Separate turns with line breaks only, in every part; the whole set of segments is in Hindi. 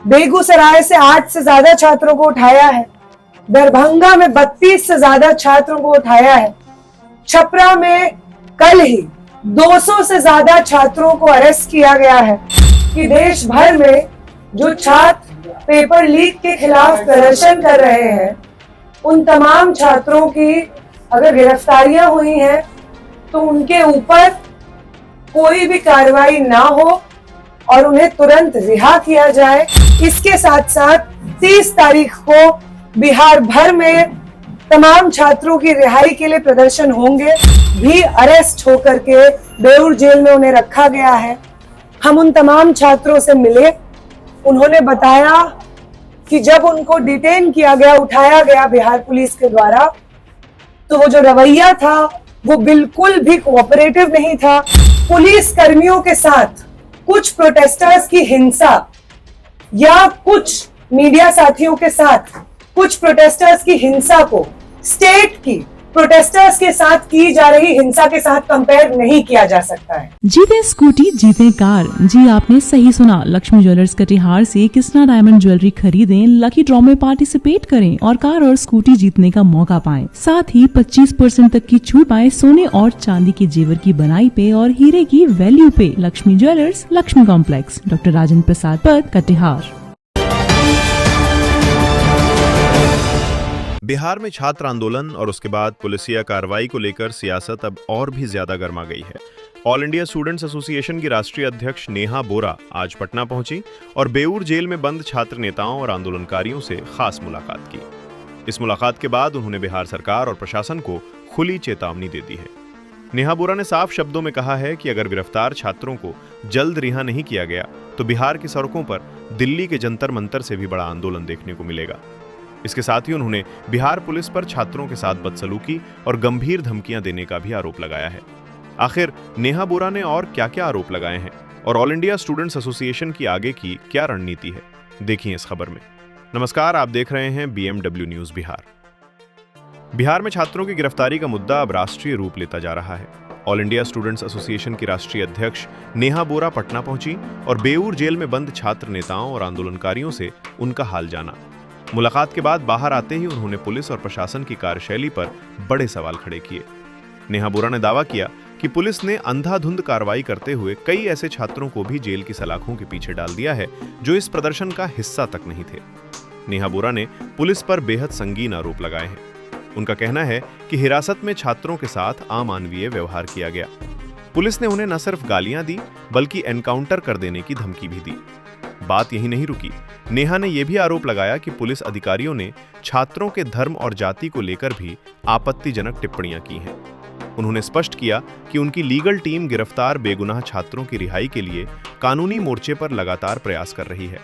बेगूसराय से 8 से ज्यादा छात्रों को उठाया है, दरभंगा में 32 से ज्यादा छात्रों को उठाया है, छपरा में कल ही 200 से ज्यादा छात्रों को अरेस्ट किया गया है। कि देश भर में जो छात्र पेपर लीक के खिलाफ प्रदर्शन कर रहे हैं, उन तमाम छात्रों की अगर गिरफ्तारियां हुई हैं तो उनके ऊपर कोई भी कार्रवाई ना हो और उन्हें तुरंत रिहा किया जाए। इसके साथ साथ 30 तारीख को बिहार भर में तमाम छात्रों की रिहाई के लिए प्रदर्शन होंगे। भी अरेस्ट होकर के बेऊर जेल में उन्हें रखा गया है। हम उन तमाम छात्रों से मिले, उन्होंने बताया कि जब उनको डिटेन किया गया, उठाया गया बिहार पुलिस के द्वारा, तो वो जो रवैया था वो बिल्कुल भी कोऑपरेटिव नहीं था। पुलिस कर्मियों के साथ कुछ प्रोटेस्टर्स की हिंसा या कुछ मीडिया साथियों के साथ कुछ प्रोटेस्टर्स की हिंसा को स्टेट की प्रोटेस्टर्स के साथ की जा रही हिंसा के साथ कंपेयर नहीं किया जा सकता है।
जीते स्कूटी जीते कार। जी आपने सही सुना। लक्ष्मी ज्वेलर्स कटिहार से कृष्णा डायमंड ज्वेलरी खरीदें, लकी ड्रॉ में पार्टिसिपेट करें और कार और स्कूटी जीतने का मौका पाएं। साथ ही 25% तक की छूट पाएं सोने और चांदी के जेवर की बनाई पे और हीरे की वैल्यू पे। Lakshmi jewellers, Lakshmi complex, doctor Rajendra Prasad पथ, कटिहार।
बिहार में छात्र आंदोलन और उसके बाद पुलिसिया कार्रवाई को लेकर सियासत अब और भी ज्यादा गर्मा गई है। ऑल इंडिया स्टूडेंट्स एसोसिएशन की राष्ट्रीय अध्यक्ष नेहा बोरा आज पटना पहुंची और बेऊर जेल में बंद छात्र नेताओं और आंदोलनकारियों से खास मुलाकात की। इस मुलाकात के बाद उन्होंने बिहार सरकार और प्रशासन को खुली चेतावनी दे दी है। नेहा बोरा ने साफ शब्दों में कहा है कि अगर गिरफ्तार छात्रों को जल्द रिहा नहीं किया गया तो बिहार की सड़कों पर दिल्ली के जंतर मंतर से भी बड़ा आंदोलन देखने को मिलेगा। इसके साथ ही उन्होंने बिहार पुलिस पर छात्रों के साथ बदसलूकी और गंभीर धमकियां देने का भी आरोप लगाया है। आखिर नेहा बोरा ने और क्या-क्या आरोप लगाए हैं और ऑल इंडिया स्टूडेंट्स एसोसिएशन की आगे की क्या रणनीति है, देखिए इस खबर में। नमस्कार, आप देख रहे हैं BMW न्यूज बिहार। बिहार में छात्रों की गिरफ्तारी का मुद्दा अब राष्ट्रीय रूप लेता जा रहा है। ऑल इंडिया स्टूडेंट्स एसोसिएशन की राष्ट्रीय अध्यक्ष नेहा बोरा पटना पहुंची और बेऊर जेल में बंद छात्र नेताओं और आंदोलनकारियों से उनका हाल जाना। मुलाकात के बाद बाहर आते ही उन्होंने पुलिस और प्रशासन की कार्यशैली पर बड़े सवाल खड़े किए। नेहा बोरा ने दावा किया कि पुलिस ने अंधाधुंध कार्रवाई करते हुए कई ऐसे छात्रों को भी जेल की सलाखों के पीछे डाल दिया है जो इस प्रदर्शन का हिस्सा तक नहीं थे। नेहा बोरा ने पुलिस पर बेहद संगीन आरोप लगाए हैं। उनका कहना है कि हिरासत में छात्रों के साथ अमानवीय व्यवहार किया गया। पुलिस ने उन्हें न सिर्फ गालियां दी बल्कि एनकाउंटर कर देने की धमकी भी दी। बात यही नहीं रुकी। नेहा ने यह भी आरोप लगाया कि पुलिस अधिकारियों ने छात्रों के धर्म और जाति को लेकर भी आपत्तिजनक टिप्पणियां की हैं। उन्होंने स्पष्ट किया कि उनकी लीगल टीम गिरफ्तार बेगुनाह छात्रों की रिहाई के लिए कानूनी मोर्चे पर लगातार प्रयास कर रही है।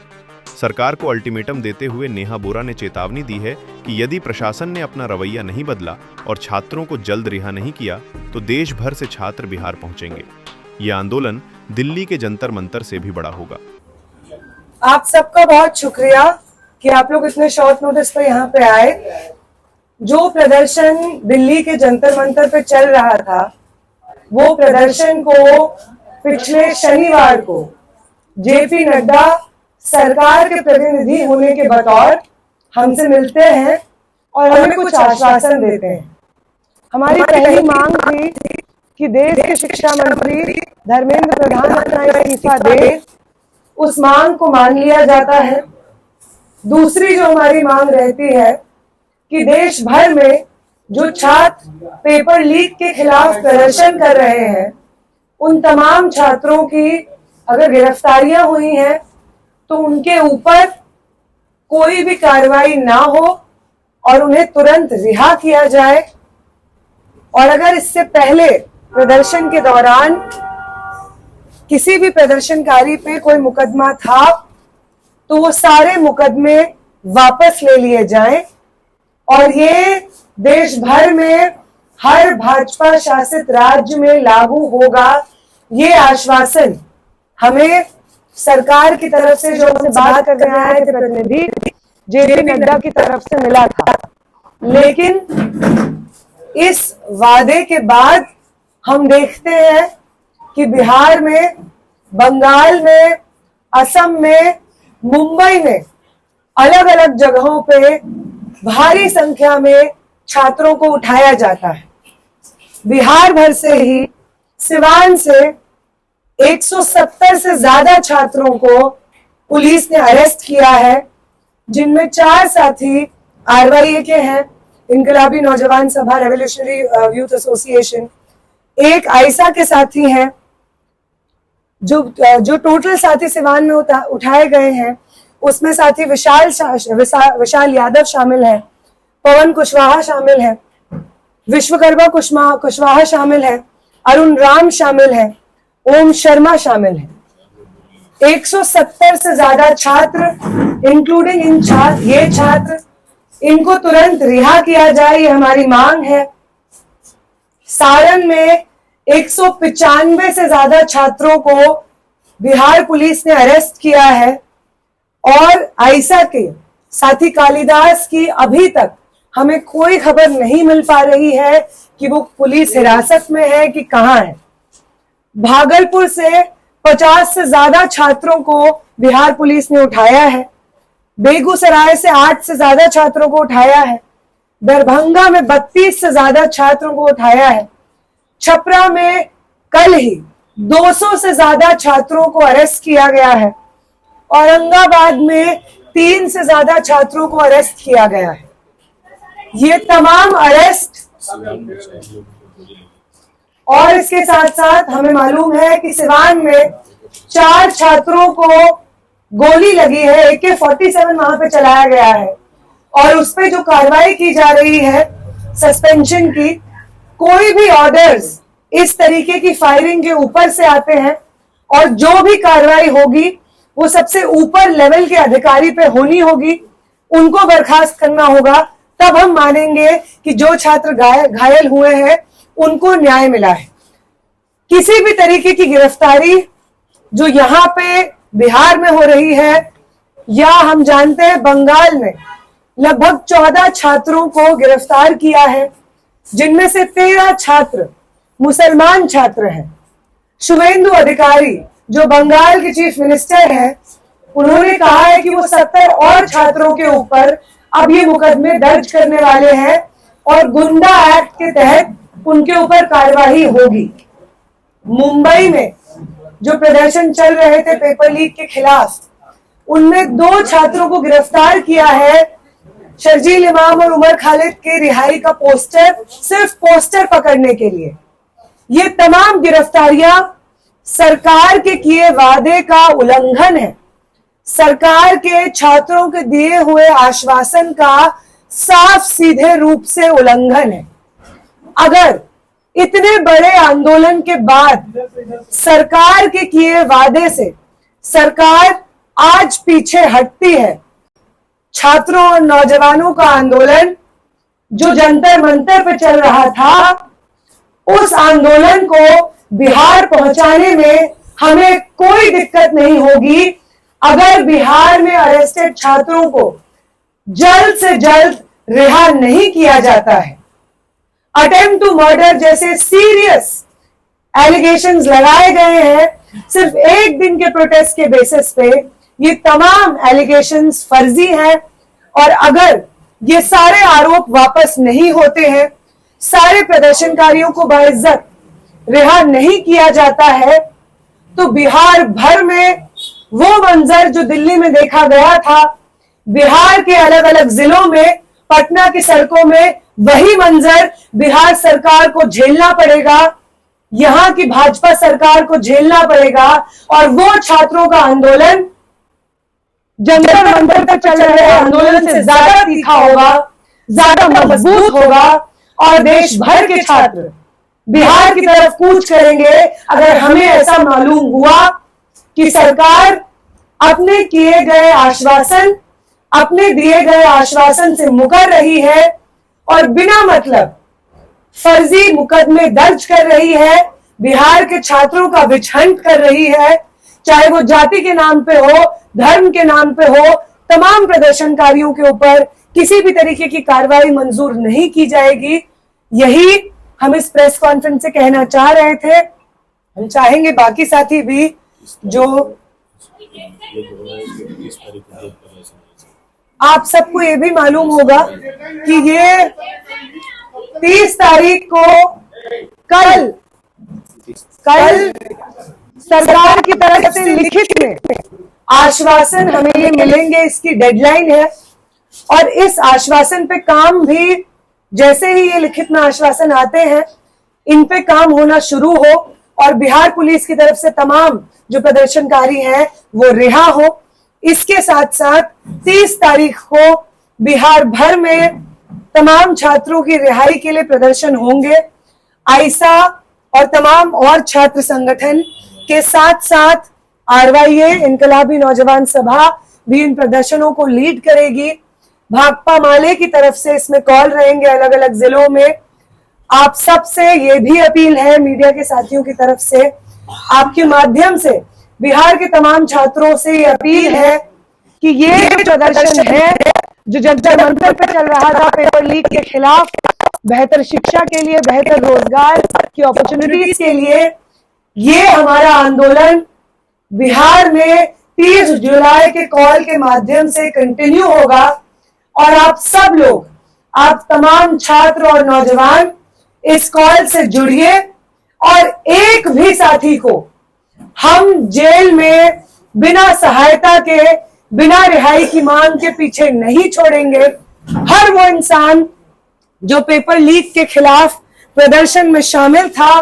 सरकार को अल्टीमेटम देते हुए नेहा बोरा ने चेतावनी दी है कि यदि प्रशासन ने अपना रवैया नहीं बदला और छात्रों को जल्द रिहा नहीं किया तो देश भर से छात्र बिहार पहुंचेंगे। यह आंदोलन दिल्ली के जंतर मंतर से भी बड़ा होगा।
आप सबका बहुत शुक्रिया कि आप लोग इतने शॉर्ट नोटिस पर यहाँ पे आए। जो प्रदर्शन दिल्ली के जंतर मंतर पे चल रहा था, वो प्रदर्शन को पिछले शनिवार को जेपी नड्डा सरकार के प्रतिनिधि होने के बतौर हमसे मिलते हैं और हमें कुछ आश्वासन देते हैं। हमारी पहली मांग थी कि देश के शिक्षा मंत्री धर्मेंद्र प्रधान अपना इस्तीफा दे। उस मांग को मान लिया जाता है। दूसरी जो हमारी मांग रहती है कि देश भर में जो छात्र पेपर लीक के खिलाफ प्रदर्शन कर रहे हैं, उन तमाम छात्रों की अगर गिरफ्तारियां हुई हैं तो उनके ऊपर कोई भी कार्रवाई ना हो और उन्हें तुरंत रिहा किया जाए। और अगर इससे पहले प्रदर्शन के दौरान किसी भी प्रदर्शनकारी पे कोई मुकदमा था तो वो सारे मुकदमे वापस ले लिए जाएं और ये देश भर में हर भाजपा शासित राज्य में लागू होगा। ये आश्वासन हमें सरकार की तरफ से जो हमसे बात करने आए थे प्रतिनिधि जेपी नड्डा की तरफ से मिला था। लेकिन इस वादे के बाद हम देखते हैं कि बिहार में, बंगाल में, असम में मुंबई में अलग अलग जगहों पे भारी संख्या में छात्रों को उठाया जाता है। बिहार भर से ही सिवान से 170 से ज्यादा छात्रों को पुलिस ने अरेस्ट किया है, जिनमें 4 साथी RYA के हैं, इनकलाबी नौजवान सभा रेवोल्यूशनरी यूथ एसोसिएशन, एक आयसा के साथी हैं। जो टोटल साथी सिवान में उठाए गए हैं उसमें साथी विशाल यादव शामिल है, पवन कुशवाहा शामिल है, विश्वकर्मा कुशवाहा शामिल है, अरुण राम शामिल है, ओम शर्मा शामिल है। 170 से ज्यादा छात्र इंक्लूडिंग ये छात्र, इनको तुरंत रिहा किया जाए, ये हमारी मांग है। सारण में 195 से ज्यादा छात्रों को बिहार पुलिस ने अरेस्ट किया है और आयसा के साथी कालिदास की अभी तक हमें कोई खबर नहीं मिल पा रही है कि वो पुलिस हिरासत में है कि कहां है। भागलपुर से 50 से ज्यादा छात्रों को बिहार पुलिस ने उठाया है। बेगूसराय से 8 से ज्यादा छात्रों को उठाया है। दरभंगा में 32 से ज्यादा छात्रों को उठाया है। छपरा में कल ही 200 से ज्यादा छात्रों को अरेस्ट किया गया है। औरंगाबाद में 3 से ज्यादा छात्रों को अरेस्ट किया गया है। ये तमाम अरेस्ट और इसके साथ साथ हमें मालूम है कि सिवान में 4 छात्रों को गोली लगी है, AK-47 वहां पे चलाया गया है और उस पे जो कार्रवाई की जा रही है सस्पेंशन की, कोई भी ऑर्डर्स इस तरीके की फायरिंग के ऊपर से आते हैं और जो भी कार्रवाई होगी वो सबसे ऊपर लेवल के अधिकारी पे होनी होगी, उनको बर्खास्त करना होगा, तब हम मानेंगे कि जो छात्र घायल हुए हैं उनको न्याय मिला है। किसी भी तरीके की गिरफ्तारी जो यहाँ पे बिहार में हो रही है, या हम जानते हैं बंगाल में लगभग 14 छात्रों को गिरफ्तार किया है, जिनमें से 13 छात्र मुसलमान छात्र हैं। शुभेंदु अधिकारी जो बंगाल के चीफ मिनिस्टर हैं, उन्होंने कहा है कि वो 70 और छात्रों के ऊपर अब ये मुकदमे दर्ज करने वाले हैं और गुंडा एक्ट के तहत उनके ऊपर कार्यवाही होगी। मुंबई में जो प्रदर्शन चल रहे थे पेपर लीक के खिलाफ, उनमें 2 छात्रों को गिरफ्तार किया है। शर्जील इमाम और उमर खालिद के रिहाई का पोस्टर, सिर्फ पोस्टर पकड़ने के लिए। ये तमाम गिरफ्तारियां सरकार के किए वादे का उल्लंघन है, सरकार के छात्रों के दिए हुए आश्वासन का साफ सीधे रूप से उल्लंघन है। अगर इतने बड़े आंदोलन के बाद सरकार के किए वादे से सरकार आज पीछे हटती है, छात्रों और नौजवानों का आंदोलन जो जंतर मंतर पे चल रहा था, उस आंदोलन को बिहार पहुंचाने में हमें कोई दिक्कत नहीं होगी अगर बिहार में अरेस्टेड छात्रों को जल्द से जल्द रिहा नहीं किया जाता है। अटेम्प्ट टू मर्डर जैसे सीरियस एलिगेशंस लगाए गए हैं सिर्फ एक दिन के प्रोटेस्ट के बेसिस पे। ये तमाम एलिगेशंस फर्जी हैं और अगर ये सारे आरोप वापस नहीं होते हैं, सारे प्रदर्शनकारियों को बाइज्जत रिहा नहीं किया जाता है, तो बिहार भर में वो मंजर जो दिल्ली में देखा गया था, बिहार के अलग अलग जिलों में, पटना की सड़कों में वही मंजर बिहार सरकार को झेलना पड़ेगा, यहां की भाजपा सरकार को झेलना पड़ेगा। और वो छात्रों का आंदोलन जंतर मंतर तक चल रहे आंदोलन से ज्यादा तीखा होगा, ज्यादा मजबूत होगा और देश भर के छात्र बिहार की तरफ कूच करेंगे अगर हमें ऐसा मालूम हुआ कि सरकार अपने किए गए आश्वासन, अपने दिए गए आश्वासन से मुकर रही है और बिना मतलब फर्जी मुकदमे दर्ज कर रही है, बिहार के छात्रों का विछंट कर रही है, चाहे वो जाति के नाम पे हो, धर्म के नाम पे हो। तमाम प्रदर्शनकारियों के ऊपर किसी भी तरीके की कार्रवाई मंजूर नहीं की जाएगी। यही हम इस प्रेस कॉन्फ्रेंस से कहना चाह रहे थे। हम चाहेंगे बाकी साथी भी जो आप सबको ये भी मालूम होगा कि ये 30 तारीख को कल सरकार की तरफ से लिखित में आश्वासन हमें ये मिलेंगे, इसकी डेडलाइन है। और इस आश्वासन पे काम भी जैसे ही ये लिखित में आश्वासन आते हैं, इन पे काम होना शुरू हो और बिहार पुलिस की तरफ से तमाम जो प्रदर्शनकारी हैं वो रिहा हो। इसके साथ साथ 30 तारीख को बिहार भर में तमाम छात्रों की रिहाई के लिए प्रदर्शन होंगे। आईसा और तमाम और छात्र संगठन के साथ साथ आरवाईए इनकलाबी नौजवान सभा भी इन प्रदर्शनों को लीड करेगी। भाकपा माले की तरफ से इसमें कॉल रहेंगे अलग अलग जिलों में। आप सबसे ये भी अपील है, मीडिया के साथियों की तरफ से, आपके माध्यम से बिहार के तमाम छात्रों से ये अपील है कि ये प्रदर्शन है जो जंतर मंतर पे चल रहा था पेपर लीक के खिलाफ, बेहतर शिक्षा के लिए, बेहतर रोजगार की अपॉर्चुनिटीज के लिए, ये हमारा आंदोलन बिहार में 30 जुलाई के कॉल के माध्यम से कंटिन्यू होगा। और आप सब लोग, आप तमाम छात्र और नौजवान इस कॉल से जुड़िए और एक भी साथी को हम जेल में बिना सहायता के, बिना रिहाई की मांग के पीछे नहीं छोड़ेंगे। हर वो इंसान जो पेपर लीक के खिलाफ प्रदर्शन में शामिल था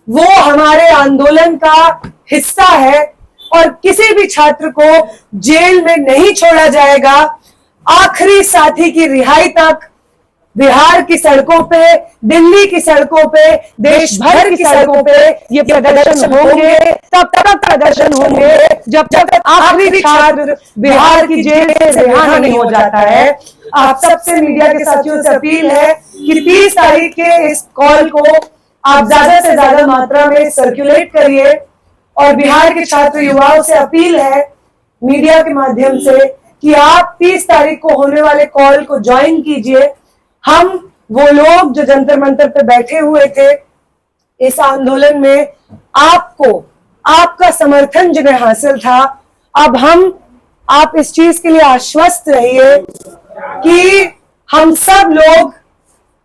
वो हमारे आंदोलन का हिस्सा है और किसी भी छात्र को जेल में नहीं छोड़ा जाएगा। आखिरी साथी की रिहाई तक बिहार की सड़कों पे, दिल्ली की सड़कों पे, देश भर की सड़कों पे ये प्रदर्शन होंगे। तब तक प्रदर्शन होंगे जब तक आखिरी छात्र बिहार की जेल से रिहा नहीं हो जाता है। आप सबसे मीडिया के साथियों से अपील है कि 30 तारीख के इस कॉल को आप ज्यादा से ज्यादा मात्रा में सर्कुलेट करिए। और बिहार के छात्र युवाओं से अपील है मीडिया के माध्यम से कि आप 30 तारीख को होने वाले कॉल को ज्वाइन कीजिए। हम वो लोग जो जंतर मंतर पे बैठे हुए थे इस आंदोलन में, आपको, आपका समर्थन जिन्हें हासिल था, अब आप इस चीज के लिए आश्वस्त रहिए कि हम सब लोग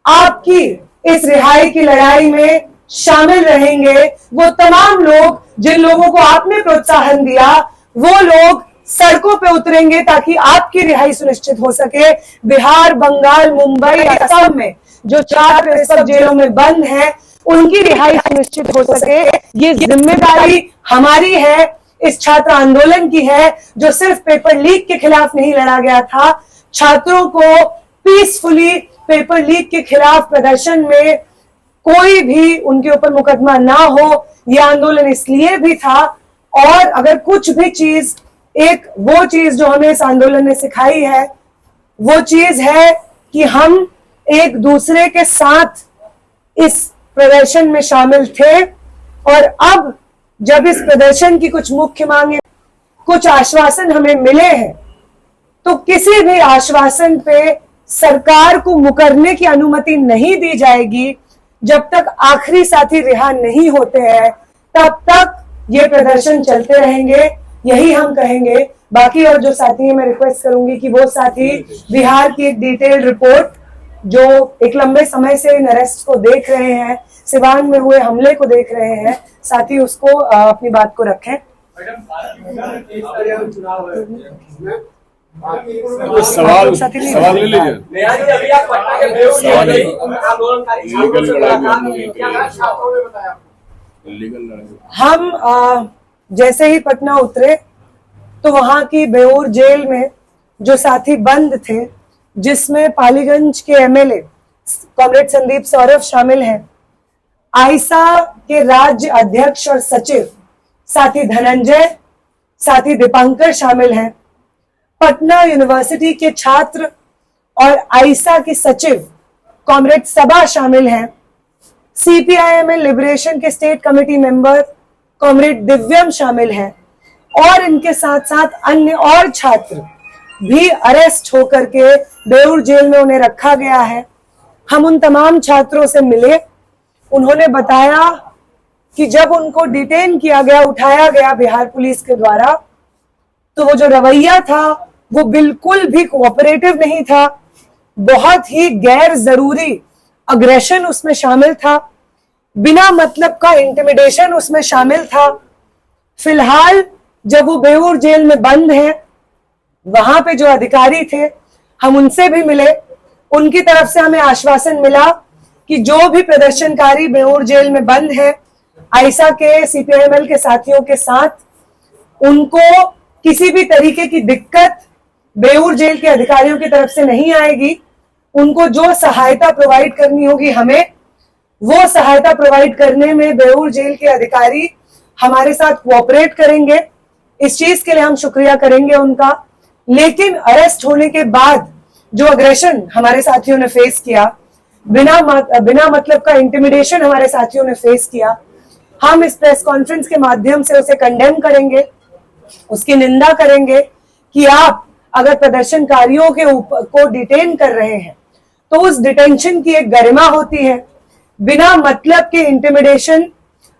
आपकी इस रिहाई की लड़ाई में शामिल रहेंगे। वो तमाम लोग जिन लोगों को आपने प्रोत्साहन दिया, वो लोग सड़कों पे उतरेंगे ताकि आपकी रिहाई सुनिश्चित हो सके। बिहार, बंगाल, मुंबई, असम में जो छात्र सब जेलों में बंद हैं, उनकी रिहाई सुनिश्चित हो सके। ये जिम्मेदारी हमारी है, इस छात्र आंदोलन की है, जो सिर्फ पेपर लीक के खिलाफ नहीं लड़ा गया था। छात्रों को पीसफुली पेपर लीक के खिलाफ प्रदर्शन में कोई भी उनके ऊपर मुकदमा ना हो, यह आंदोलन इसलिए भी था। और अगर कुछ भी चीज, एक वो चीज जो हमें इस आंदोलन ने सिखाई है, वो चीज है कि हम एक दूसरे के साथ इस प्रदर्शन में शामिल थे। और अब जब इस प्रदर्शन की कुछ मुख्य मांगे, कुछ आश्वासन हमें मिले हैं, तो किसी भी आश्वासन पे सरकार को मुकरने की अनुमति नहीं दी जाएगी। जब तक आखिरी साथी रिहा नहीं होते हैं तब तक ये प्रदर्शन चलते रहेंगे, यही हम कहेंगे। बाकी और जो साथी है, मैं रिक्वेस्ट करूंगी कि वो साथी बिहार की एक डिटेल्ड रिपोर्ट, जो एक लंबे समय से इन अरेस्ट को देख रहे हैं, सिवान में हुए हमले को देख रहे हैं, साथी उसको अपनी बात को रखें।
सवाल ले लीजिए।
हम जैसे ही पटना उतरे तो वहां की बेऊर जेल में जो साथी बंद थे, जिसमें पालीगंज के एमएलए कॉमरेड संदीप सौरभ शामिल हैं, आईसा के राज्य अध्यक्ष और सचिव साथी धनंजय, साथी दीपांकर शामिल हैं, पटना यूनिवर्सिटी के छात्र और आईसा की सचिव कॉमरेड सबा शामिल हैं, सीपीआईएमएल लिबरेशन के स्टेट कमेटी मेंबर कॉमरेड दिव्यम शामिल हैं, और इनके साथ साथ अन्य और छात्र भी अरेस्ट होकर के बेऊर जेल में उन्हें रखा गया है। हम उन तमाम छात्रों से मिले, उन्होंने बताया कि जब उनको डिटेन किया गया, उठाया गया बिहार पुलिस के द्वारा, तो वो जो रवैया था वो बिल्कुल भी कोऑपरेटिव नहीं था, बहुत ही गैर जरूरी अग्रेशन उसमें शामिल था, बिना मतलब का इंटिमिडेशन उसमें शामिल था। फिलहाल जब वो बेऊर जेल में बंद है, वहां पे जो अधिकारी थे हम उनसे भी मिले, उनकी तरफ से हमें आश्वासन मिला कि जो भी प्रदर्शनकारी बेऊर जेल में बंद है, आईसा के सीपीआईएमएल के साथियों के साथ, उनको किसी भी तरीके की दिक्कत बेऊर जेल के अधिकारियों की तरफ से नहीं आएगी। उनको जो सहायता प्रोवाइड करनी होगी हमें, वो सहायता प्रोवाइड करने में बेऊर जेल के अधिकारी हमारे साथ कोऑपरेट करेंगे। इस चीज के लिए हम शुक्रिया करेंगे उनका। लेकिन अरेस्ट होने के बाद जो अग्रेशन हमारे साथियों ने फेस किया, बिना मतलब का इंटिमिडेशन हमारे साथियों ने फेस किया, हम इस प्रेस कॉन्फ्रेंस के माध्यम से उसे कंडेम करेंगे, उसकी निंदा करेंगे कि आप अगर प्रदर्शनकारियों के ऊपर को डिटेन कर रहे हैं तो उस डिटेंशन की एक गरिमा होती है। बिना मतलब के इंटिमिडेशन,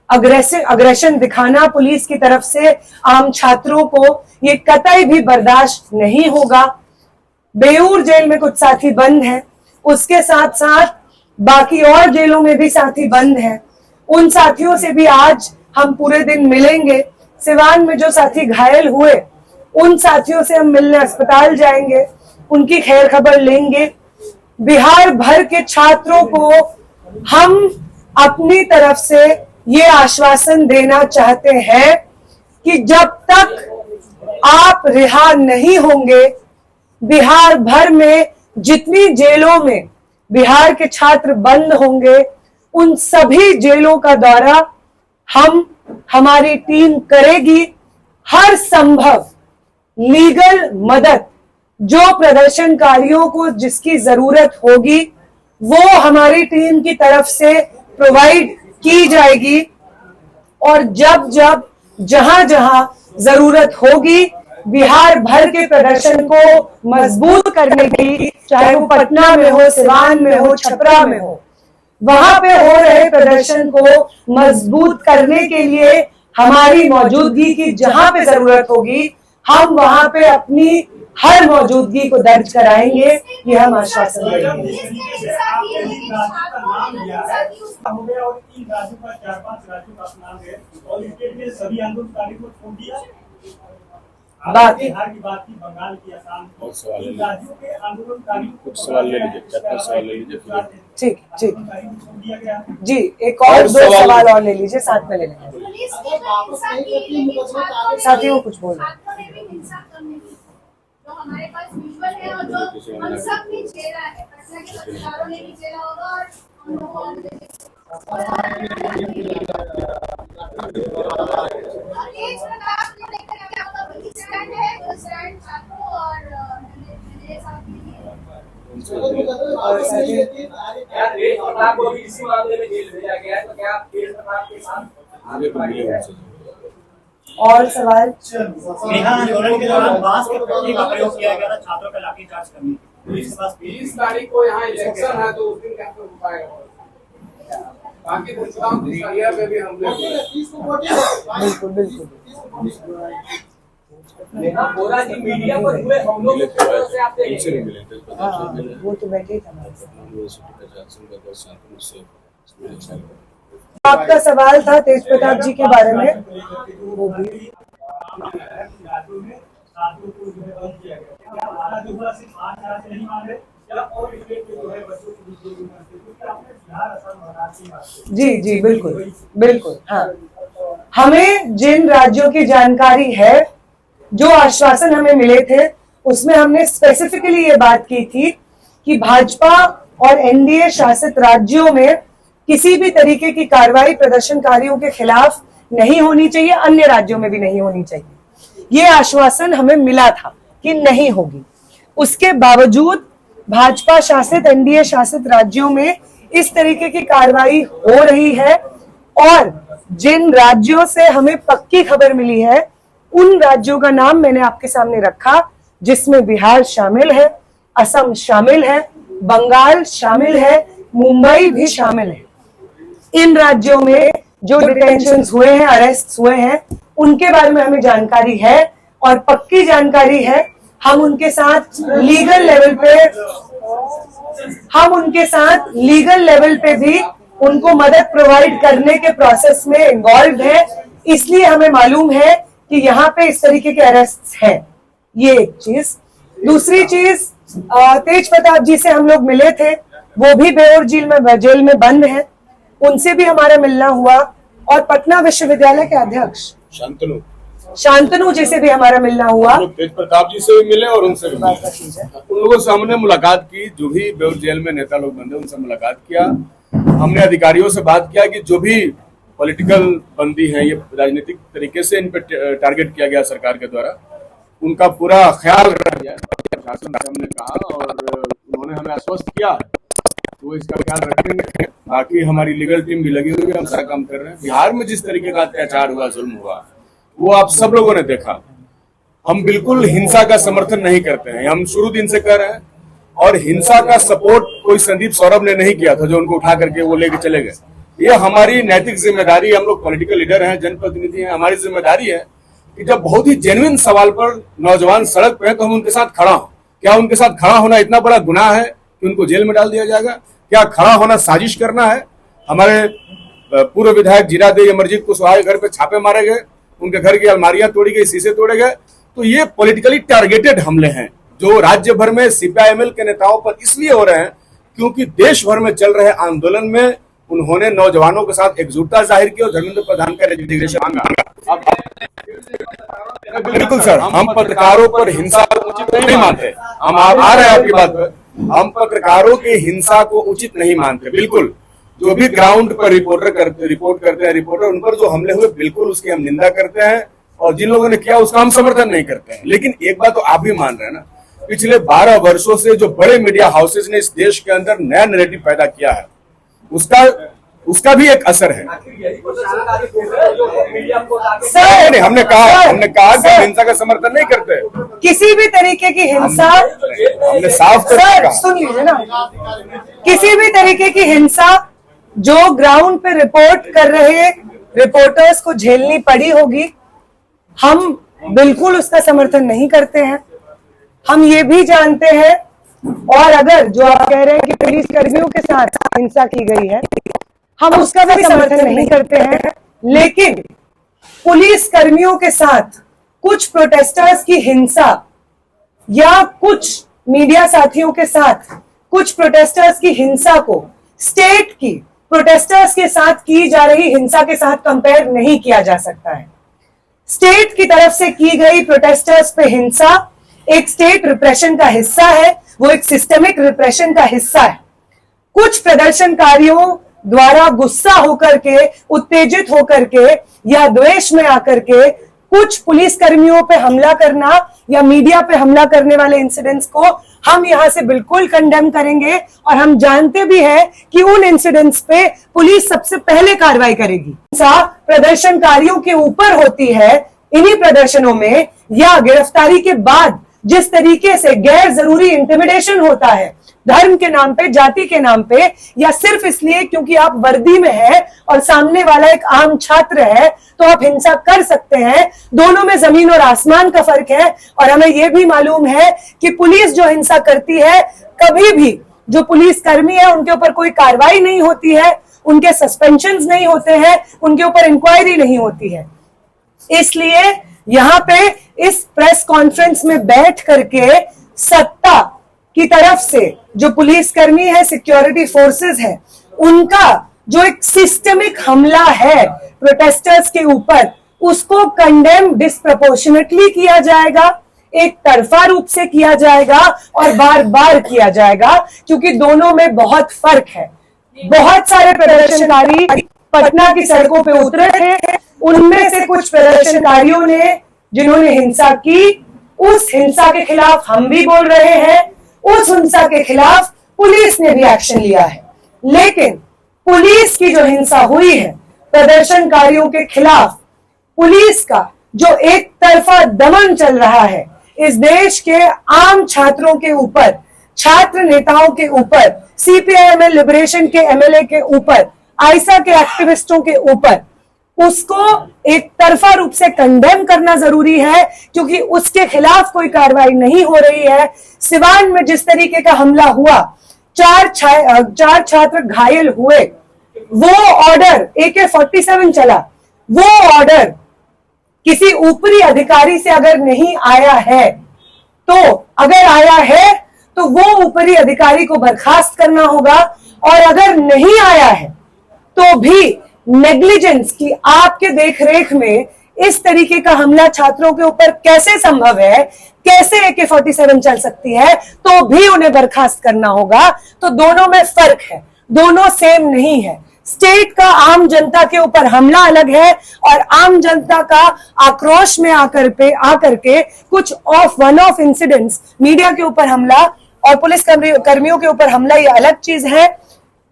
अग्रेशन दिखाना पुलिस की तरफ से आम छात्रों को ये कतई भी बर्दाश्त नहीं होगा। बेऊर जेल में कुछ साथी बंद हैं, उसके साथ साथ बाकी और जेलों में भी साथी बंद हैं। उन साथियों से भी आज हम पूरे दिन मिलेंगे। सिवान में जो साथी घायल हुए, उन साथियों से हम मिलने अस्पताल जाएंगे, उनकी खैर खबर लेंगे। बिहार भर के छात्रों को हम अपनी तरफ से ये आश्वासन देना चाहते हैं कि जब तक आप रिहा नहीं होंगे, बिहार भर में जितनी जेलों में बिहार के छात्र बंद होंगे, उन सभी जेलों का दौरा हमारी टीम करेगी। हर संभव लीगल मदद जो प्रदर्शनकारियों को जिसकी जरूरत होगी, वो हमारी टीम की तरफ से प्रोवाइड की जाएगी। और जब जहां जहां जरूरत होगी, बिहार भर के प्रदर्शन को मजबूत करने की, चाहे वो पटना में हो, सिवान में हो, छपरा में हो, वहां पे हो रहे प्रदर्शन को मजबूत करने के लिए हमारी मौजूदगी की जहां पे जरूरत होगी, हम वहां पे अपनी हर मौजूदगी को दर्ज कराएंगे। ये हम आश्वासन देंगे। बात
कुछ सवाल ले लीजिए, 4-5 सवाल ले लीजिए।
ठीक जी, एक और 2 सवाल और ले लीजिए, साथ में ले लेंगे। साथियों कुछ बोल
जो हमारे पास विजुअल है और जो हम सब ने झेला है, पटना के पत्रकारों ने भी झेला होगा और हम लोगों और एक प्रकार ने लेकर क्या होगा, वही स्टैंड है जो स्टैंड छात्रों और मेरे साथ
इसी मामले में जेल भेजा गया है, तो क्या केस प्रताप के साथ
और सवाल?
नेहा आंदोलन के दौरान बांस के पट्टे का प्रयोग किया गया था छात्रों का लाठीचार्ज करने के लिए। पुलिस के पास
20 तारीख को यहाँ इलेक्शन है, तो उस दिन क्या हो पाएगा? बाकी तो चुनाव की तैयारी में भी हम नेहा बोरा जी मीडिया पर हुए हमलों की तरफ से आप देखेंगे।
वो तो बैठे थे। आपका सवाल था तेज प्रताप जी के बारे में, वो भी जी बिल्कुल हाँ। हमें जिन राज्यों की जानकारी है, जो आश्वासन हमें मिले थे, उसमें हमने स्पेसिफिकली ये बात की थी कि भाजपा और एनडीए शासित राज्यों में किसी भी तरीके की कार्रवाई प्रदर्शनकारियों के खिलाफ नहीं होनी चाहिए, अन्य राज्यों में भी नहीं होनी चाहिए। ये आश्वासन हमें मिला था कि नहीं होगी। उसके बावजूद भाजपा शासित, एनडीए शासित राज्यों में इस तरीके की कार्रवाई हो रही है और जिन राज्यों से हमें पक्की खबर मिली है, उन राज्यों का नाम मैंने आपके सामने रखा, जिसमें बिहार शामिल है, असम शामिल है, बंगाल शामिल है, मुंबई भी शामिल है। इन राज्यों में जो डिटेंशंस हुए हैं, अरेस्ट हुए हैं, उनके बारे में हमें जानकारी है और पक्की जानकारी है, हम उनके साथ लीगल लेवल पे भी उनको मदद प्रोवाइड करने के प्रोसेस में इन्वॉल्व है। इसलिए हमें मालूम है कि यहाँ पे इस तरीके के अरेस्ट हैं। ये एक चीज। दूसरी चीज, तेज प्रताप जी से हम लोग मिले थे, वो भी बेऊर जेल में बंद हैं, उनसे भी हमारा मिलना हुआ। और पटना विश्वविद्यालय के अध्यक्ष शांतनु जी से भी हमारा मिलना हुआ।
हम लोग तेज प्रताप जी से भी मिले और उनसे भी मिले। उन लोगों से हमने मुलाकात की, जो भी बेऊर जेल में नेता लोग बंदे उनसे मुलाकात किया। हमने अधिकारियों से बात किया कि जो भी पॉलिटिकल बंदी है, ये राजनीतिक तरीके से इन पे टारगेट किया गया सरकार के द्वारा, उनका पूरा ख्याल रखा जाए, हमने कहा। और उन्होंने हमें आश्वस्त किया वो इसका ख्याल रखेंगे। बाकी हमारी लीगल टीम भी लगी हुई है, हम सारा काम कर रहे हैं। बिहार में जिस तरीके का अत्याचार हुआ, जुल्म हुआ, वो आप सब लोगों ने देखा। हम बिल्कुल हिंसा का समर्थन नहीं करते हैं, हम शुरू दिन से कर रहे हैं। और हिंसा का सपोर्ट कोई संदीप सौरभ ने नहीं किया था, जो उनको उठा करके वो लेके चले गए। ये हमारी नैतिक जिम्मेदारी, हम लोग पॉलिटिकल लीडर हैं, जनप्रतिनिधि हैं, हमारी जिम्मेदारी है कि जब बहुत ही जेन्युइन सवाल पर नौजवान सड़क पे है तो हम उनके साथ खड़ा हों। क्या उनके साथ खड़ा होना इतना बड़ा गुनाह है कि उनको जेल में डाल दिया जाएगा? क्या खड़ा होना साजिश करना है? हमारे पूर्व विधायक जीरादेई अमरजीत कुशवाहा के घर पे छापे मारे गए, उनके घर की अलमारियां तोड़ी गई, शीशे तोड़े गए। तो ये पॉलिटिकली टारगेटेड हमले हैं जो राज्य भर में सीपीआईएमएल के नेताओं पर इसलिए हो रहे हैं क्योंकि देश भर में चल रहे आंदोलन में उन्होंने नौजवानों के साथ एकजुटता जाहिर की और धर्मेंद्र प्रधान का रेजिग्नेशन मांगा। बिल्कुल सर, हम पत्रकारों पर हिंसा को उचित नहीं मानते। हम आ रहे हैं आपकी बात पर, हम पत्रकारों की हिंसा को उचित नहीं मानते। बिल्कुल, जो भी ग्राउंड पर रिपोर्ट करते हैं रिपोर्टर, उन पर जो हमले हुए बिल्कुल उसकी हम निंदा करते हैं और जिन लोगों ने किया उसका हम समर्थन नहीं करते हैं। लेकिन एक बात तो आप भी मान रहे हैं ना, पिछले 12 वर्षों से जो बड़े मीडिया हाउसेज ने इस देश के अंदर नया नैरेटिव पैदा किया है, उसका भी एक असर है।
सर,
हमने कहा कि हम हिंसा का समर्थन नहीं करते।
किसी भी तरीके की हिंसा,
हमने साफ
सर सुन लीजिए ना, किसी भी तरीके की हिंसा जो ग्राउंड पे रिपोर्ट कर रहे रिपोर्टर्स को झेलनी पड़ी होगी, हम बिल्कुल उसका समर्थन नहीं करते हैं। हम ये भी जानते हैं, और अगर जो आप कह रहे हैं कि पुलिस कर्मियों के साथ हिंसा की गई है, हम उसका भी समर्थन नहीं करते हैं। लेकिन पुलिस कर्मियों के साथ कुछ प्रोटेस्टर्स की हिंसा या कुछ मीडिया साथियों के साथ कुछ प्रोटेस्टर्स की हिंसा को स्टेट की प्रोटेस्टर्स के साथ की जा रही हिंसा के साथ कंपेयर नहीं किया जा सकता है। स्टेट की तरफ से की गई प्रोटेस्टर्स पे हिंसा एक स्टेट रिप्रेशन का हिस्सा है, वो एक सिस्टमिक रिप्रेशन का हिस्सा है। कुछ प्रदर्शनकारियों द्वारा गुस्सा होकर के, उत्तेजित होकर के या द्वेष में आकर के कुछ पुलिस कर्मियों पे हमला करना या मीडिया पे हमला करने वाले इंसिडेंट्स को हम यहां से बिल्कुल कंडेम करेंगे। और हम जानते भी हैं कि उन इंसिडेंट्स पे पुलिस सबसे पहले कार्रवाई करेगी। हिंसा प्रदर्शनकारियों के ऊपर होती है इन्हीं प्रदर्शनों में, या गिरफ्तारी के बाद जिस तरीके से गैर जरूरी इंटिमिडेशन होता है धर्म के नाम पे, जाति के नाम पे, या सिर्फ इसलिए क्योंकि आप वर्दी में हैं और सामने वाला एक आम छात्र है तो आप हिंसा कर सकते हैं। दोनों में जमीन और आसमान का फर्क है। और हमें यह भी मालूम है कि पुलिस जो हिंसा करती है, कभी भी जो पुलिस कर्मी है उनके ऊपर कोई कार्रवाई नहीं होती है, उनके सस्पेंशंस नहीं होते हैं, उनके ऊपर इंक्वायरी नहीं होती है। इसलिए यहां पे इस प्रेस कॉन्फ्रेंस में बैठ करके सत्ता की तरफ से जो पुलिसकर्मी है, सिक्योरिटी फोर्सेस है, उनका जो एक सिस्टमिक हमला है प्रोटेस्टर्स के ऊपर, उसको कंडेम डिस्प्रपोर्शनेटली किया जाएगा, एक तरफा रूप से किया जाएगा और बार बार किया जाएगा, क्योंकि दोनों में बहुत फर्क है। बहुत सारे प्रदर्शनकारी पटना की सड़कों पे उतरे थे, उनमें से कुछ प्रदर्शनकारियों ने जिन्होंने हिंसा की, उस हिंसा के खिलाफ हम भी बोल रहे हैं, उस हिंसा के खिलाफ पुलिस ने भी एक्शन लिया है। लेकिन पुलिस की जो हिंसा हुई है प्रदर्शनकारियों के खिलाफ, पुलिस का जो एक तरफा दमन चल रहा है इस देश के आम छात्रों के ऊपर, छात्र नेताओं के ऊपर, सीपीआईएमएल लिबरेशन के एमएलए के ऊपर, आईसा के एक्टिविस्टों के ऊपर, उसको एक तरफा रूप से कंडेम करना जरूरी है, क्योंकि उसके खिलाफ कोई कार्रवाई नहीं हो रही है। सिवान में जिस तरीके का हमला हुआ, चार छात्र घायल हुए, वो ऑर्डर AK-47 चला, वो ऑर्डर किसी ऊपरी अधिकारी से अगर नहीं आया है, तो अगर आया है तो वो ऊपरी अधिकारी को बर्खास्त करना होगा, और अगर नहीं आया है तो भी नेग्लिजेंस की आपके देखरेख में इस तरीके का हमला छात्रों के ऊपर कैसे संभव है, कैसे AK-47 चल सकती है, तो भी उन्हें बर्खास्त करना होगा। तो दोनों में फर्क है, दोनों सेम नहीं है। स्टेट का आम जनता के ऊपर हमला अलग है, और आम जनता का आक्रोश में आकर के कुछ वन ऑफ इंसिडेंट्स, मीडिया के ऊपर हमला और पुलिस कर्मियों के ऊपर हमला, ये अलग चीज है।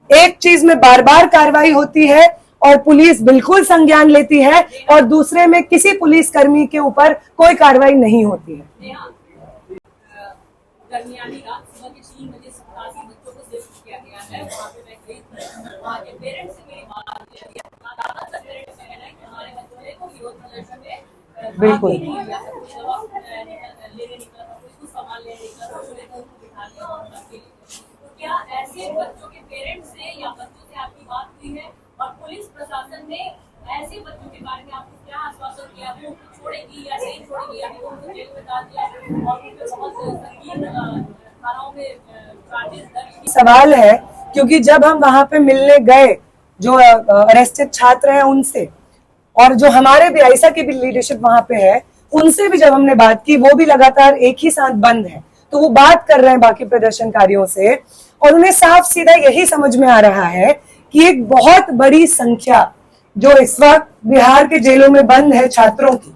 एक चीज में बार बार कार्रवाई होती है और पुलिस बिल्कुल संज्ञान लेती है, और दूसरे में किसी पुलिस कर्मी के ऊपर कोई कार्रवाई नहीं होती है।
दरमियानी रात सुबह के 3 बजे 87 बच्चों को शिफ्ट किया गया है। वहाँ पे मैं गई थी, वहाँ के पेरेंट्स से मेरी बात हुई। ज्यादातर पेरेंट्स का कहना है कि हमारे बच्चे को विरोध प्रदर्शन में
बिल्कुल
लेने निकला था, कुछ सामान लेने निकला था, उनको बिठा लिया और रख लिया। तो क्या ऐसे बच्चों के पेरेंट्स से या बच्चों से आपकी बात हुई है, और पुलिस प्रशासन ने ऐसे बच्चों के बारे में आपको क्या आश्वासन दिया, वो उनको छोड़ेगी या नहीं छोड़ेगी, या उनको जेल में डाल दिया और उनके बहुत संगीन थानाओं में चार्जेस दर्ज?
सवाल है, क्योंकि जब हम वहां पे मिलने गए जो अरेस्टेड छात्र हैं उनसे, और जो हमारे भी आयशा की भी लीडरशिप वहां पे है, उनसे भी जब हमने बात की, वो भी लगातार एक ही साथ बंद है। तो वो बात कर रहे हैं बाकी प्रदर्शनकारियों से, और उन्हें साफ सीधा यही समझ में आ रहा है कि एक बहुत बड़ी संख्या जो इस वक्त बिहार के जेलों में बंद है छात्रों की,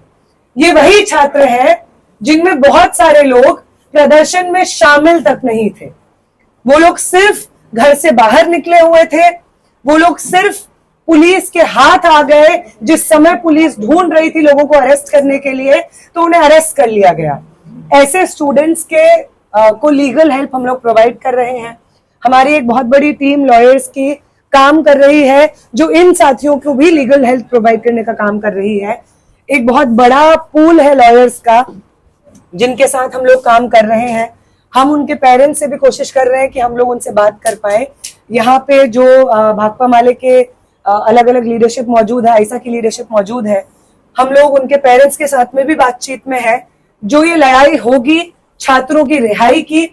ये वही छात्र हैं जिनमें बहुत सारे लोग प्रदर्शन में शामिल तक नहीं थे। वो लोग सिर्फ घर से बाहर निकले हुए थे, वो लोग सिर्फ पुलिस के हाथ आ गए जिस समय पुलिस ढूंढ रही थी लोगों को अरेस्ट करने के लिए, तो उन्हें अरेस्ट कर लिया गया। ऐसे स्टूडेंट्स के को लीगल हेल्प हम लोग प्रोवाइड कर रहे हैं। हमारी एक बहुत बड़ी टीम लॉयर्स की काम कर रही है, जो इन साथियों को भी लीगल हेल्प प्रोवाइड करने का काम कर रही है। एक बहुत बड़ा पूल है लॉयर्स का जिनके साथ हम लोग काम कर रहे हैं। हम उनके पेरेंट्स से भी कोशिश कर रहे हैं कि हम लोग उनसे बात कर पाए। यहाँ पे जो भाकपा माले के अलग अलग लीडरशिप मौजूद है, आयशा की लीडरशिप मौजूद है, हम लोग उनके पेरेंट्स के साथ में भी बातचीत में है। जो ये लड़ाई होगी छात्रों की रिहाई की,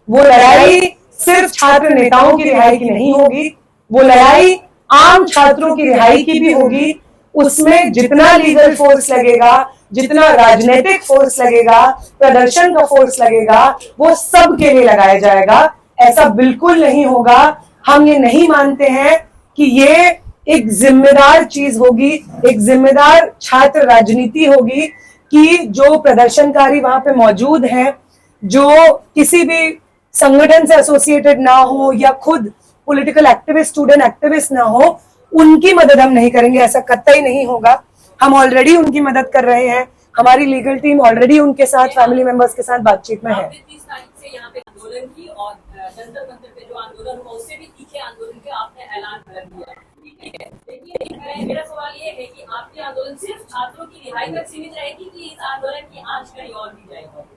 वो लड़ाई सिर्फ छात्र नेताओं की रिहाई की नहीं होगी, वो लड़ाई आम छात्रों की रिहाई की भी होगी। उसमें जितना लीगल फोर्स लगेगा, जितना राजनीतिक फोर्स लगेगा, प्रदर्शन का फोर्स लगेगा, वो सब के लिए लगाया जाएगा। ऐसा बिल्कुल नहीं होगा। हम ये नहीं मानते हैं कि ये एक जिम्मेदार चीज होगी, एक जिम्मेदार छात्र राजनीति होगी कि जो प्रदर्शनकारी वहां पे मौजूद हैं, जो किसी भी संगठन से एसोसिएटेड ना हो या खुद पॉलिटिकल एक्टिविस्ट, स्टूडेंट एक्टिविस्ट ना हो, उनकी मदद हम नहीं करेंगे। ऐसा कतई नहीं होगा। हम ऑलरेडी उनकी मदद कर रहे हैं। हमारी लीगल टीम ऑलरेडी उनके साथ, फैमिली मेंबर्स के साथ बातचीत में है।
30 तारीख से यहाँ पे आंदोलन की, और जंतर मंतर पे जो आंदोलन हुआ उससे भी तीखे आंदोलन के आपने ऐलान कर दिया, ठीक है। लेकिन मेरा सवाल ये है कि आपके आंदोलन सिर्फ छात्रों की रिहाई तक सीमित रहेगी कि इस आंदोलन की आंच कहीं और भी जाएगी?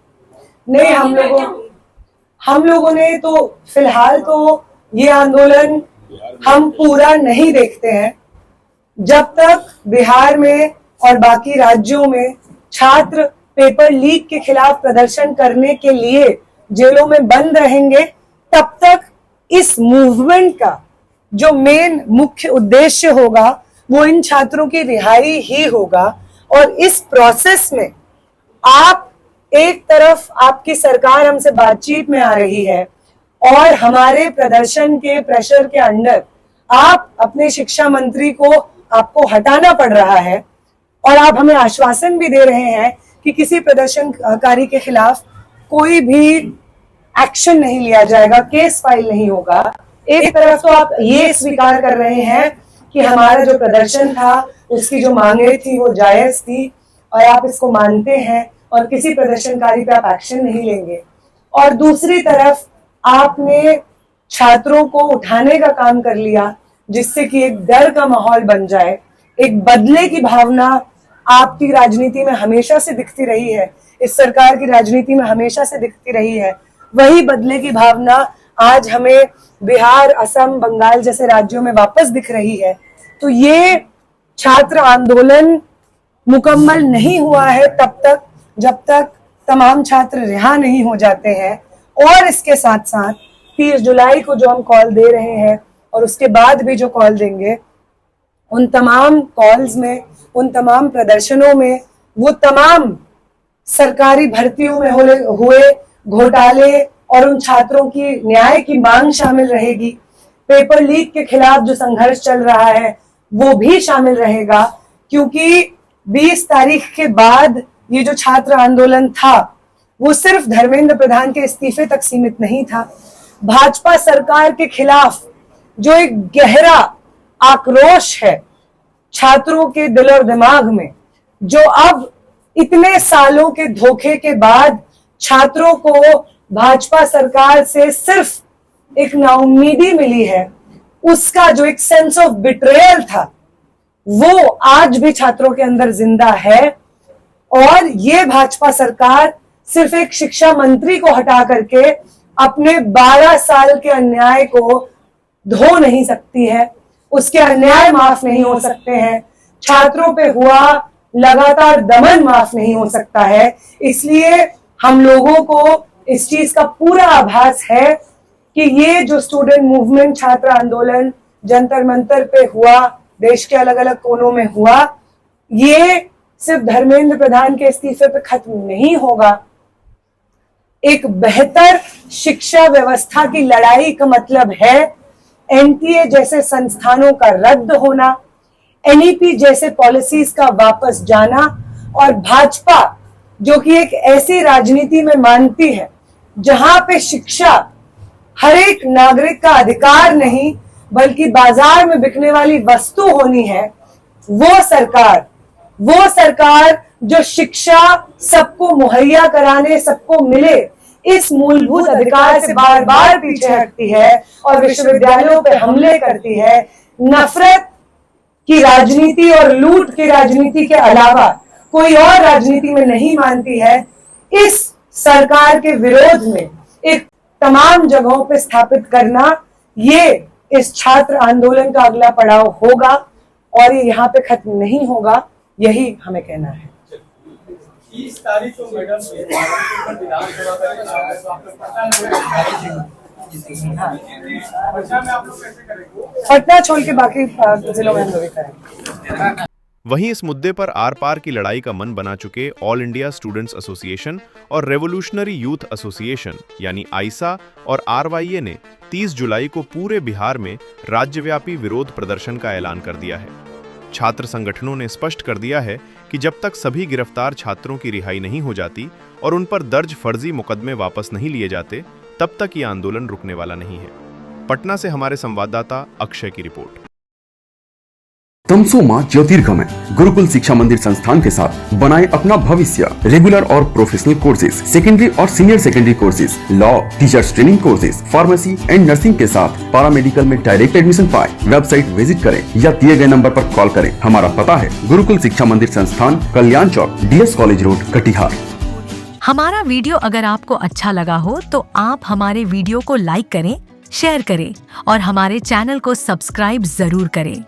नहीं, हम लोगों ने तो फिलहाल तो ये आंदोलन हम पूरा नहीं देखते हैं जब तक बिहार में और बाकी राज्यों में छात्र पेपर लीक के खिलाफ प्रदर्शन करने के लिए जेलों में बंद रहेंगे। तब तक इस मूवमेंट का जो मेन मुख्य उद्देश्य होगा वो इन छात्रों की रिहाई ही होगा। और इस प्रोसेस में आप एक तरफ आपकी सरकार हमसे बातचीत में आ रही है, और हमारे प्रदर्शन के प्रेशर के अंडर आप अपने शिक्षा मंत्री को आपको हटाना पड़ रहा है, और आप हमें आश्वासन भी दे रहे हैं कि किसी प्रदर्शनकारी के खिलाफ कोई भी एक्शन नहीं लिया जाएगा, केस फाइल नहीं होगा। एक तरफ तो आप ये स्वीकार कर रहे हैं कि हमारा जो प्रदर्शन था उसकी जो मांगे थी वो जायज थी, और आप इसको मानते हैं और किसी प्रदर्शनकारी पे आप एक्शन नहीं लेंगे, और दूसरी तरफ आपने छात्रों को उठाने का काम कर लिया जिससे कि एक डर का माहौल बन जाए, एक बदले की भावना आपकी राजनीति में हमेशा से दिखती रही है, इस सरकार की राजनीति में हमेशा से दिखती रही है। वही बदले की भावना आज हमें बिहार, असम, बंगाल जैसे राज्यों में वापस दिख रही है। तो ये छात्र आंदोलन मुकम्मल नहीं हुआ है तब तक जब तक तमाम छात्र रिहा नहीं हो जाते हैं। और इसके साथ साथ 30 जुलाई को जो हम कॉल दे रहे हैं और उसके बाद भी जो कॉल देंगे, उन तमाम कॉल्स में, उन तमाम प्रदर्शनों में वो तमाम सरकारी भर्तियों में हुए घोटाले और उन छात्रों की न्याय की मांग शामिल रहेगी। पेपर लीक के खिलाफ जो संघर्ष चल रहा है वो भी शामिल रहेगा, क्योंकि 20 तारीख के बाद ये जो छात्र आंदोलन था वो सिर्फ धर्मेंद्र प्रधान के इस्तीफे तक सीमित नहीं था। भाजपा सरकार के खिलाफ जो एक गहरा आक्रोश है छात्रों के दिल और दिमाग में, जो अब इतने सालों के धोखे के बाद छात्रों को भाजपा सरकार से सिर्फ एक नाउम्मीदी मिली है, उसका जो एक सेंस ऑफ बिट्रेयल था वो आज भी छात्रों के अंदर जिंदा है। और ये भाजपा सरकार सिर्फ एक शिक्षा मंत्री को हटा करके अपने 12 साल के अन्याय को धो नहीं सकती है, उसके अन्याय माफ नहीं हो सकते हैं, छात्रों पे हुआ लगातार दमन माफ नहीं हो सकता है। इसलिए हम लोगों को इस चीज का पूरा आभास है कि ये जो स्टूडेंट मूवमेंट, छात्र आंदोलन जंतर मंतर पे हुआ, देश के अलग अलग कोनों में हुआ, ये सिर्फ धर्मेंद्र प्रधान के इस्तीफे पे खत्म नहीं होगा। एक बेहतर शिक्षा व्यवस्था की लड़ाई का मतलब है एनटीए जैसे संस्थानों का रद्द होना, एनईपी जैसे पॉलिसीज का वापस जाना, और भाजपा जो कि एक ऐसी राजनीति में मानती है जहां पे शिक्षा हर एक नागरिक का अधिकार नहीं बल्कि बाजार में बिकने वाली वस्तु होनी है, वो सरकार जो शिक्षा सबको मुहैया कराने, सबको मिले, इस मूलभूत अधिकार से बार बार पीछे हटती है और विश्वविद्यालयों पे हमले करती है, नफरत की राजनीति और लूट की राजनीति के अलावा कोई और राजनीति में नहीं मानती है, इस सरकार के विरोध में एक तमाम जगहों पे स्थापित करना, ये इस छात्र आंदोलन का अगला पड़ाव होगा और ये यहाँ पे खत्म नहीं होगा, यही हमें कहना है।
30 तारीख को मैडम विधानसभा में आप लोग कैसे करेंगे?
पटना छोड़ के बाकी जिलों में हम लोग करेंगे।
वहीं इस मुद्दे पर आर पार की लड़ाई का मन बना चुके ऑल इंडिया स्टूडेंट्स एसोसिएशन और रेवोल्यूशनरी यूथ एसोसिएशन यानी आइसा और आरवाईए ने 30 जुलाई को पूरे बिहार में राज्यव्यापी विरोध प्रदर्शन का ऐलान कर दिया है। छात्र संगठनों ने स्पष्ट कर दिया है कि जब तक सभी गिरफ्तार छात्रों की रिहाई नहीं हो जाती और उन पर दर्ज फर्जी मुकदमे वापस नहीं लिए जाते, तब तक ये आंदोलन रुकने वाला नहीं है। पटना से हमारे संवाददाता अक्षय की रिपोर्ट।
तमसो ज्योतिर्गमय गुरुकुल शिक्षा मंदिर संस्थान के साथ बनाए अपना भविष्य। रेगुलर और प्रोफेशनल कोर्सेज, सेकेंडरी और senior secondary courses, law, teachers training courses, pharmacy and nursing के साथ पैरामेडिकल में डायरेक्ट एडमिशन पाए। वेबसाइट विजिट करें या दिए गए नंबर पर कॉल करें। हमारा पता है गुरुकुल शिक्षा मंदिर संस्थान, कल्याण चौक, DS कॉलेज रोड, कटिहार।
हमारा वीडियो अगर आपको अच्छा लगा हो तो आप हमारे वीडियो को लाइक करें, शेयर करें और हमारे चैनल को सब्सक्राइब जरूर करें।